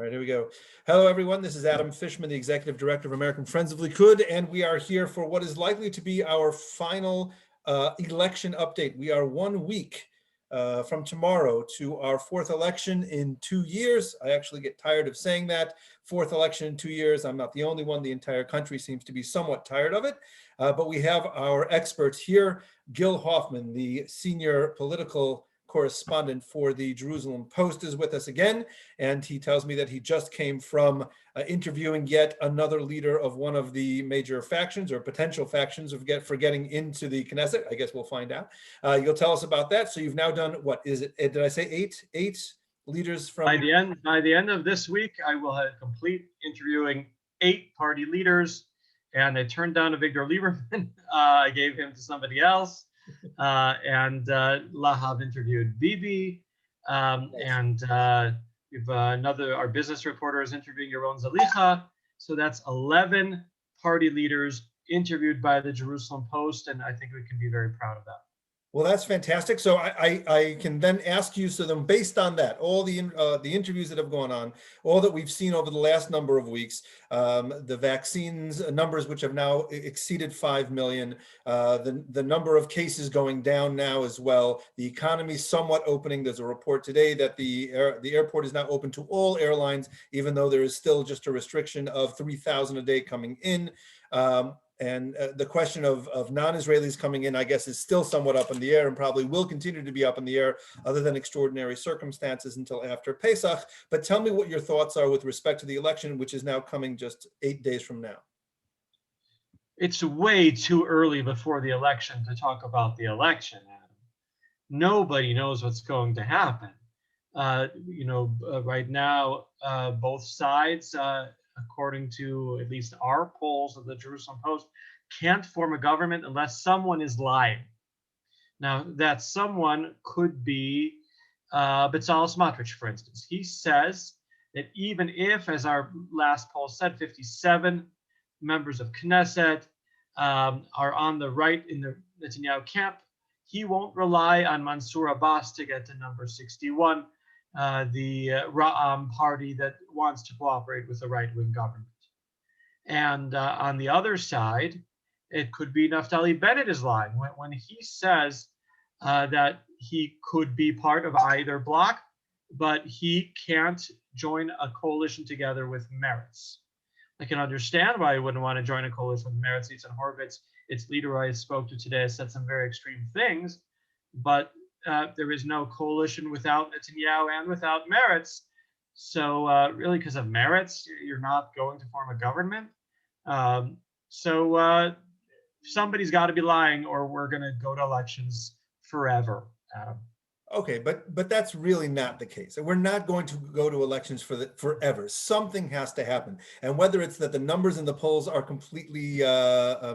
All right, here we go. Hello, everyone. This is Adam Fishman, the Executive Director of American Friends of Likud, and we are here for what is likely to be our final election update. We are 1 week from tomorrow to our fourth election in 2 years. I actually get tired of saying that. Fourth election in 2 years. I'm not the only one. The entire country seems to be somewhat tired of it. But we have our experts here. Gil Hoffman, the senior political correspondent for the Jerusalem Post, is with us again, and he tells me that he just came from interviewing yet another leader of one of the major factions or potential factions for getting into the Knesset. I guess we'll find out. You'll tell us about that. So you've now done, what is it? Did I say eight leaders from? By the end of this week, I will have complete interviewing 8 party leaders, and I turned down Avigdor Lieberman. I gave him to somebody else. And Lahav interviewed Bibi, and we've our business reporter is interviewing Yaron Zalicha. So that's 11 party leaders interviewed by the Jerusalem Post, and I think we can be very proud of that. Well, that's fantastic. So I can then ask you, so then based on that, all the interviews that have gone on, all that we've seen over the last number of weeks, the vaccines numbers, which have now exceeded 5 million, the number of cases going down now as well, the economy somewhat opening. There's a report today that the airport is now open to all airlines, even though there is still just a restriction of 3,000 a day coming in. And the question of non-Israelis coming in, I guess, is still somewhat up in the air and probably will continue to be up in the air other than extraordinary circumstances until after Pesach. But tell me what your thoughts are with respect to the election, which is now coming just 8 days from now. It's way too early before the election to talk about the election, Adam. Nobody knows what's going to happen. Right now, both sides, according to at least our polls of the Jerusalem Post, can't form a government unless someone is lying. Now, that someone could be Bezalel Smotrich, for instance. He says that even if, as our last poll said, 57 members of Knesset are on the right in the Netanyahu camp, he won't rely on Mansour Abbas to get to number 61. The Ra'am party that wants to cooperate with the right-wing government. And on the other side, it could be Naftali Bennett is lying when he says that he could be part of either bloc, but he can't join a coalition together with Meretz. I can understand why he wouldn't want to join a coalition with Meretz. Nitzan Horowitz, its leader I spoke to today, has said some very extreme things, but there is no coalition without Netanyahu and without Meretz. So really, because of Meretz, you're not going to form a government. So somebody's got to be lying, or we're going to go to elections forever, Adam. Okay, but that's really not the case. We're not going to go to elections forever. Something has to happen. And whether it's that the numbers in the polls are completely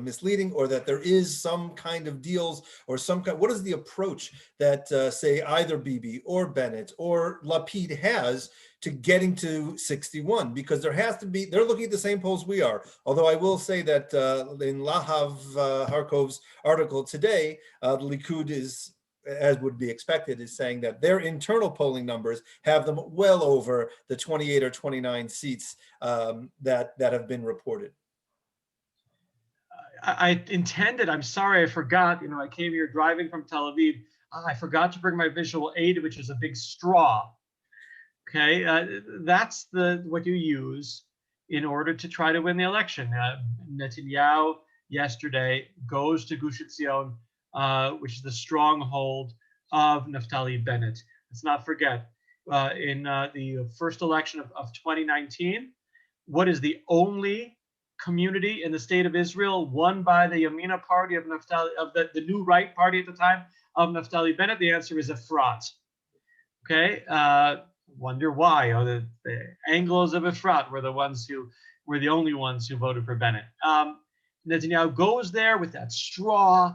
misleading, or that there is some kind of deals or what is the approach that say either Bibi or Bennett or Lapid has to getting to 61? Because there has to be, they're looking at the same polls we are. Although I will say that in Lahav Harkov's article today, the Likud is, as would be expected, is saying that their internal polling numbers have them well over the 28 or 29 seats that have been reported. I'm sorry, I forgot. I came here driving from Tel Aviv. I forgot to bring my visual aid, which is a big straw. Okay, that's what you use in order to try to win the election. Netanyahu yesterday goes to Gush Etzion, which is the stronghold of Naftali Bennett. Let's not forget, in the first election of 2019, what is the only community in the state of Israel won by the Yamina party of the new right party at the time of Naftali Bennett? The answer is Efrat. Okay, wonder why? The Anglos of Efrat were the only ones who voted for Bennett. Netanyahu goes there with that straw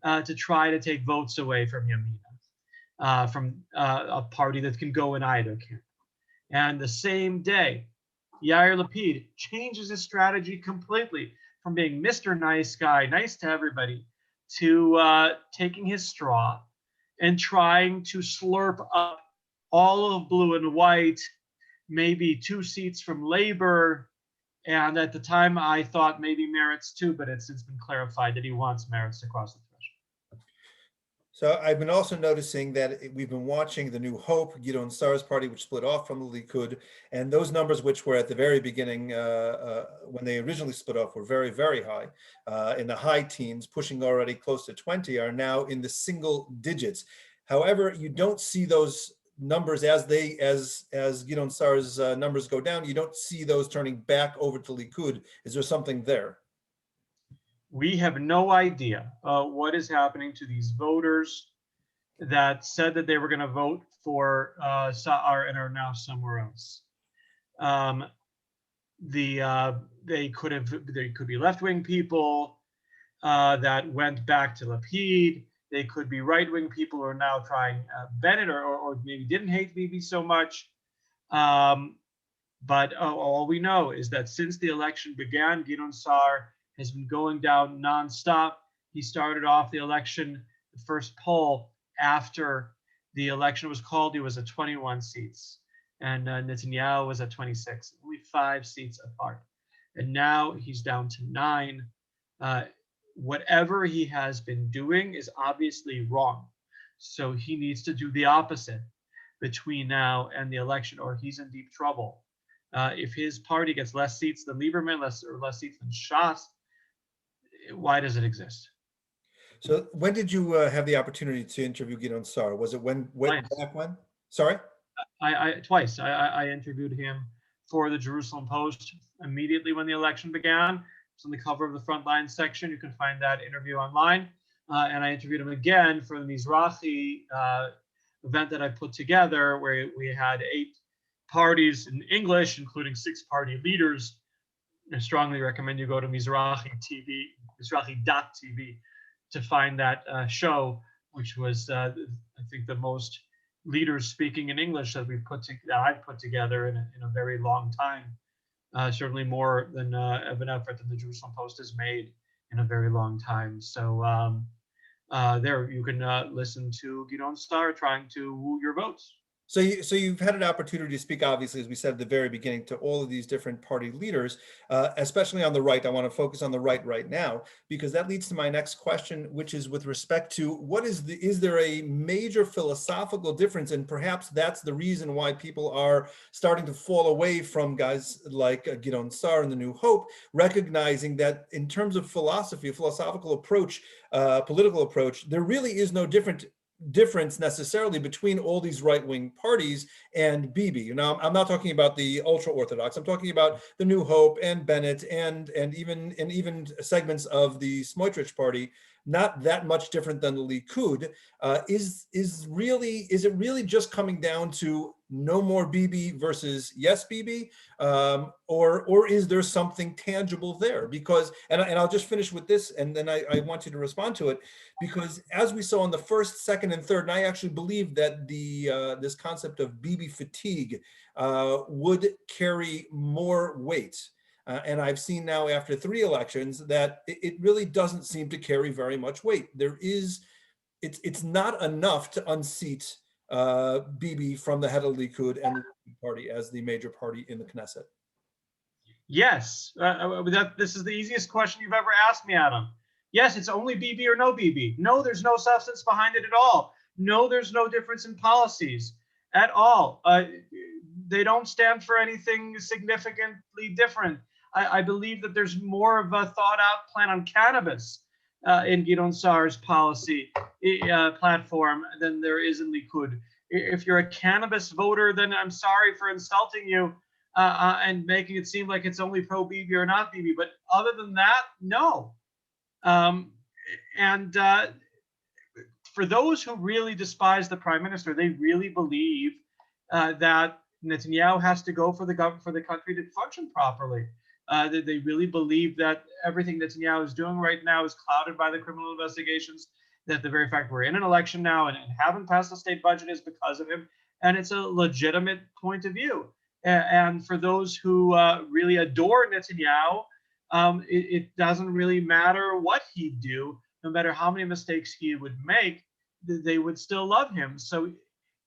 to try to take votes away from Yamina, from a party that can go in either camp. And the same day, Yair Lapid changes his strategy completely from being Mr. Nice Guy, nice to everybody, to taking his straw and trying to slurp up all of blue and white, maybe 2 seats from Labor. And at the time, I thought maybe Meretz too, but it's since been clarified that he wants Meretz to cross the threshold. So I've been also noticing that we've been watching the New Hope, Gidon Saar's party, which split off from the Likud, and those numbers, which were at the very beginning, when they originally split off, were very, very high, in the high teens, pushing already close to 20, are now in the single digits. However, you don't see those numbers as Gidon Saar's numbers go down. You don't see those turning back over to Likud. Is there something there? We have no idea what is happening to these voters that said that they were going to vote for Sa'ar and are now somewhere else. They could be left-wing people that went back to Lapid. They could be right-wing people who are now trying Bennett, or maybe didn't hate Bibi so much. But all we know is that since the election began, Gidon Saar has been going down nonstop. He started off the election, the first poll after the election was called, he was at 21 seats, and Netanyahu was at 26, only 5 seats apart. And now he's down to 9. Whatever he has been doing is obviously wrong. So he needs to do the opposite between now and the election, or he's in deep trouble. If his party gets less seats than Lieberman, less seats than Shas, why does it exist? So when did you have the opportunity to interview Gidon Saar? Was it back when? Sorry? Twice. I interviewed him for the Jerusalem Post immediately when the election began. It's on the cover of the Frontline section. You can find that interview online. And I interviewed him again for the Mizrahi event that I put together, where we had 8 parties in English, including 6 party leaders. I strongly recommend you go to Mizrahi.tv to find that show, which was, I think, the most leaders speaking in English that I've put together in a very long time. Certainly more than of an effort than the Jerusalem Post has made in a very long time. So there you can listen to Gidon Saar trying to woo your votes. So you've had an opportunity to speak, obviously, as we said at the very beginning, to all of these different party leaders, especially on the right. I want to focus on the right now, because that leads to my next question, which is with respect to is there a major philosophical difference? And perhaps that's the reason why people are starting to fall away from guys like Gidon Saar and the New Hope, recognizing that in terms of philosophy, a philosophical approach, political approach, there really is no difference necessarily between all these right-wing parties and Bibi. Now, I'm not talking about the ultra-Orthodox. I'm talking about the New Hope and Bennett and even segments of the Smotrich party. Not that much different than the Likud. Is it really just coming down to no more Bibi versus yes Bibi, or is there something tangible there? Because and I'll just finish with this, and then I want you to respond to it, because as we saw in the first, second, and third, and I actually believe that this concept of Bibi fatigue would carry more weight. And I've seen now after 3 elections that it really doesn't seem to carry very much weight. It's not enough to unseat Bibi from the head of the Likud and the party as the major party in the Knesset. Yes, this is the easiest question you've ever asked me, Adam. Yes, it's only Bibi or no Bibi. No, there's no substance behind it at all. No, there's no difference in policies at all. They don't stand for anything significantly different. I believe that there's more of a thought-out plan on cannabis in Gidon Saar's policy platform than there is in Likud. If you're a cannabis voter, then I'm sorry for insulting you and making it seem like it's only pro-Bibi or not Bibi. But other than that, no. For those who really despise the prime minister, they really believe that Netanyahu has to go for the country to function properly. They really believe that everything Netanyahu is doing right now is clouded by the criminal investigations, that the very fact we're in an election now and haven't passed the state budget is because of him. And it's a legitimate point of view. And for those who really adore Netanyahu, it doesn't really matter what he'd do, no matter how many mistakes he would make, they would still love him. So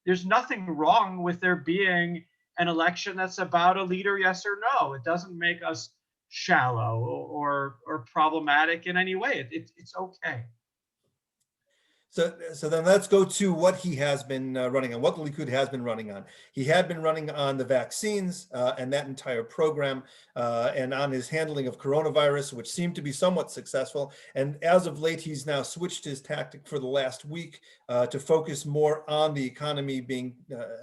there's nothing wrong with there being an election that's about a leader, yes or no. It doesn't make us shallow or problematic in any way. It's okay. So then let's go to what he has been running on, what the Likud has been running on. He had been running on the vaccines and that entire program and on his handling of coronavirus, which seemed to be somewhat successful. And as of late, he's now switched his tactic for the last week to focus more on the economy,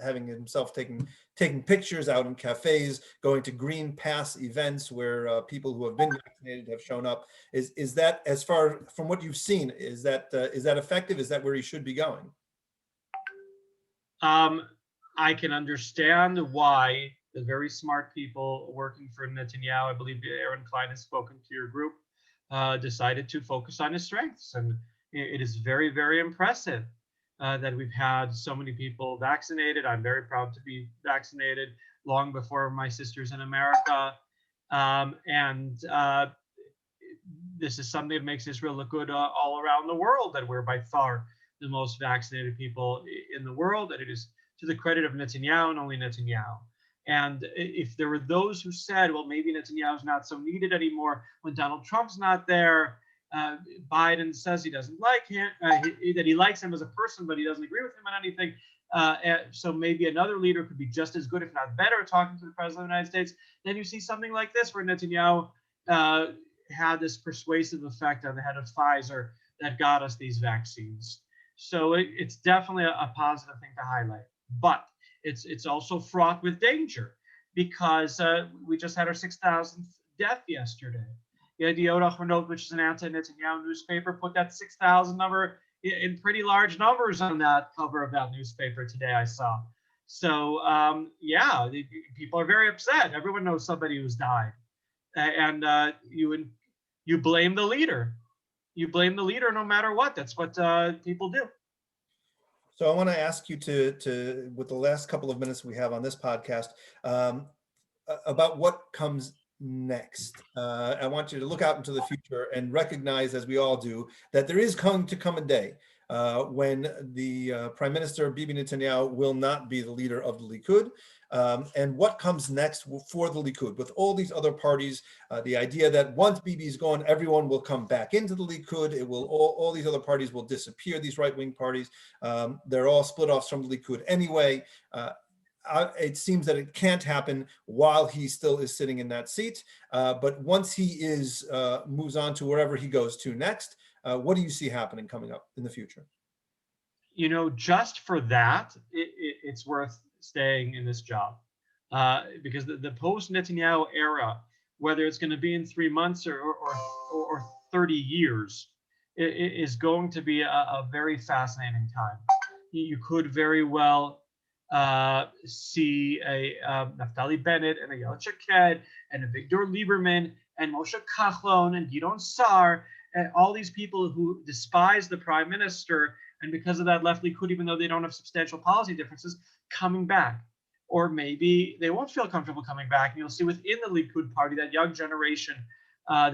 having himself taking pictures out in cafes, going to green pass events where people who have been vaccinated have shown up. Is that, as far from what you've seen, is that effective? Is that where he should be going? I can understand why the very smart people working for Netanyahu, I believe Aaron Klein has spoken to your group, decided to focus on his strengths. And it is very, very impressive that we've had so many people vaccinated. I'm very proud to be vaccinated long before my sisters in America. This is something that makes Israel look good all around the world, that we're by far the most vaccinated people in the world, and it is to the credit of Netanyahu and only Netanyahu. And if there were those who said, well, maybe Netanyahu's not so needed anymore when Donald Trump's not there, Biden says he doesn't like him, that he likes him as a person, but he doesn't agree with him on anything. So maybe another leader could be just as good, if not better, talking to the president of the United States. Then you see something like this, where Netanyahu had this persuasive effect on the head of Pfizer that got us these vaccines. So it's definitely a positive thing to highlight, but it's also fraught with danger, because we just had our 6,000th death yesterday. Yediot Ahronot, which is an anti-Netanyahu newspaper, put that 6,000 number in pretty large numbers on that cover of that newspaper today, I saw. So yeah, people are very upset. Everyone knows somebody who's died. And you blame the leader. You blame the leader no matter what. That's what people do. So I want to ask you to with the last couple of minutes we have on this podcast, about what comes next. I want you to look out into the future and recognize, as we all do, that there is going to come a day when the Prime Minister Bibi Netanyahu will not be the leader of the Likud. And what comes next for the Likud with all these other parties, the idea that once Bibi is gone, everyone will come back into the Likud. It will all these other parties will disappear, these right-wing parties. They're all split off from the Likud anyway. It seems that it can't happen while he still is sitting in that seat. But once he moves on to wherever he goes to next, what do you see happening coming up in the future? You know, just for that, it's worth staying in this job, because the post-Netanyahu era, whether it's going to be in 3 months or 30 years, is going to be a very fascinating time. You could very well see a Naftali Bennett and a Ayelet Shaked and a Victor Lieberman and Moshe Kachlon and Gidon Sa'ar and all these people who despise the prime minister, and because of that left Likud, even though they don't have substantial policy differences, coming back. Or maybe they won't feel comfortable coming back, and you'll see within the Likud party, that young generation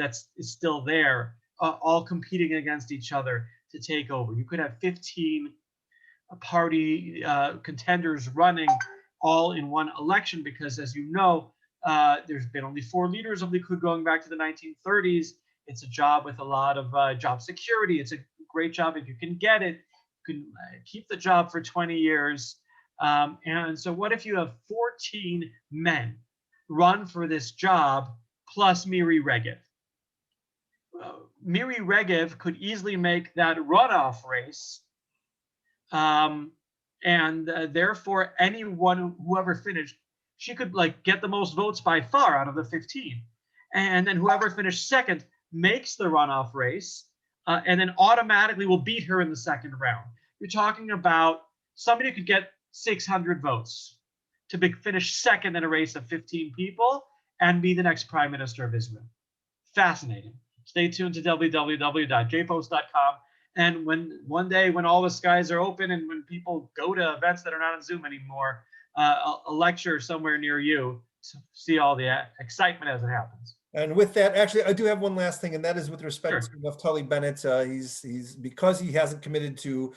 is still there, all competing against each other to take over. You could have 15 party contenders running all in one election, because, as you know, there's been only 4 leaders of Likud going back to the 1930s. It's a job with a lot of job security. It's a great job if you can get it. You can keep the job for 20 years. And so what if you have 14 men run for this job plus Miri Regev? Miri Regev could easily make that runoff race. Therefore, whoever finished, she could get the most votes by far out of the 15. And then whoever finished second makes the runoff race, and then automatically will beat her in the second round. You're talking about somebody who could get 600 votes to finish second in a race of 15 people and be the next prime minister of Israel. Fascinating. Stay tuned to www.jpost.com. And one day when all the skies are open and when people go to events that are not on Zoom anymore, a lecture somewhere near you, to see all the excitement as it happens. And with that, actually, I do have one last thing, and that is with respect Sure. to Naftali Bennett. He's because he hasn't committed to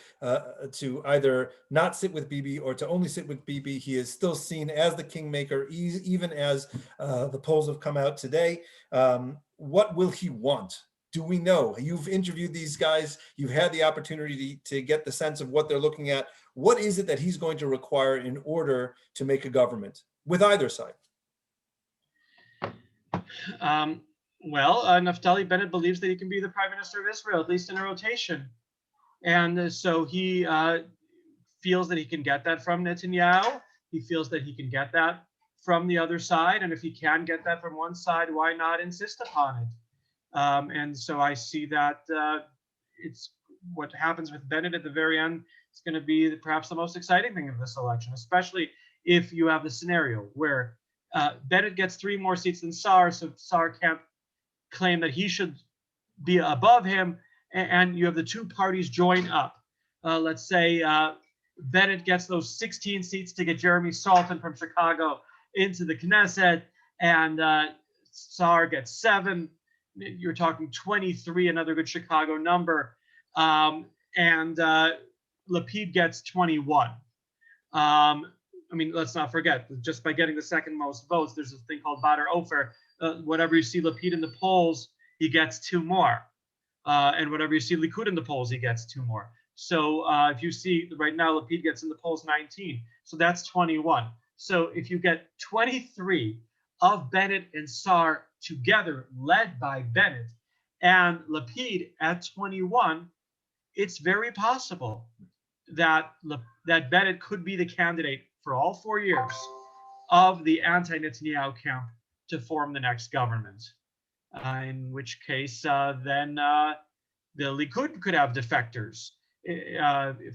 either not sit with Bibi or to only sit with Bibi. He is still seen as the kingmaker, even as the polls have come out today. What will he want? Do we know? You've interviewed these guys. You've had the opportunity to get the sense of what they're looking at. What is it that he's going to require in order to make a government with either side? Naftali Bennett believes that he can be the prime minister of Israel, at least in a rotation. And so he feels that he can get that from Netanyahu. He feels that he can get that from the other side. And if he can get that from one side, why not insist upon it? And so I see that it's what happens with Bennett at the very end. It's going to be perhaps the most exciting thing of this election, especially if you have the scenario where Bennett gets 3 more seats than Saar, so Saar can't claim that he should be above him, and you have the 2 parties join up. Let's say Bennett gets those 16 seats to get Jeremy Salton from Chicago into the Knesset, and Saar gets 7. You're talking 23, another good Chicago number, and Lapid gets 21. I mean, let's not forget, just by getting the second most votes, there's a thing called Bader Ofer. Whatever you see Lapid in the polls, he gets 2 more. And whatever you see Likud in the polls, he gets 2 more. So if you see right now, Lapid gets in the polls 19. So that's 21. So if you get 23 of Bennett and Saar together, led by Bennett, and Lapid at 21, it's very possible that Bennett could be the candidate for all 4 years of the anti-Netanyahu camp to form the next government. In which case, then the Likud could have defectors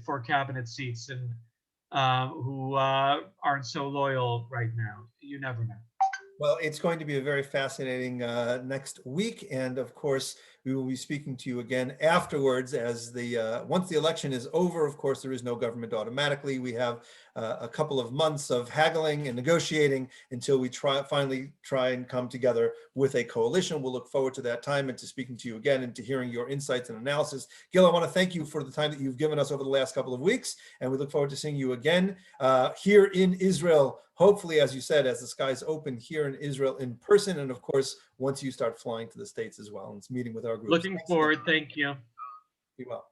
for cabinet seats and who aren't so loyal right now. You never know. Well, it's going to be a very fascinating next week, and of course, we will be speaking to you again afterwards. As once the election is over, of course, there is no government automatically. We have a couple of months of haggling and negotiating until we finally try and come together with a coalition. We'll look forward to that time and to speaking to you again and to hearing your insights and analysis. Gil, I want to thank you for the time that you've given us over the last couple of weeks, and we look forward to seeing you again here in Israel. Hopefully, as you said, as the skies open here in Israel in person, and of course, once you start flying to the States as well and meeting with our groups. Looking forward. Thank you. Be well.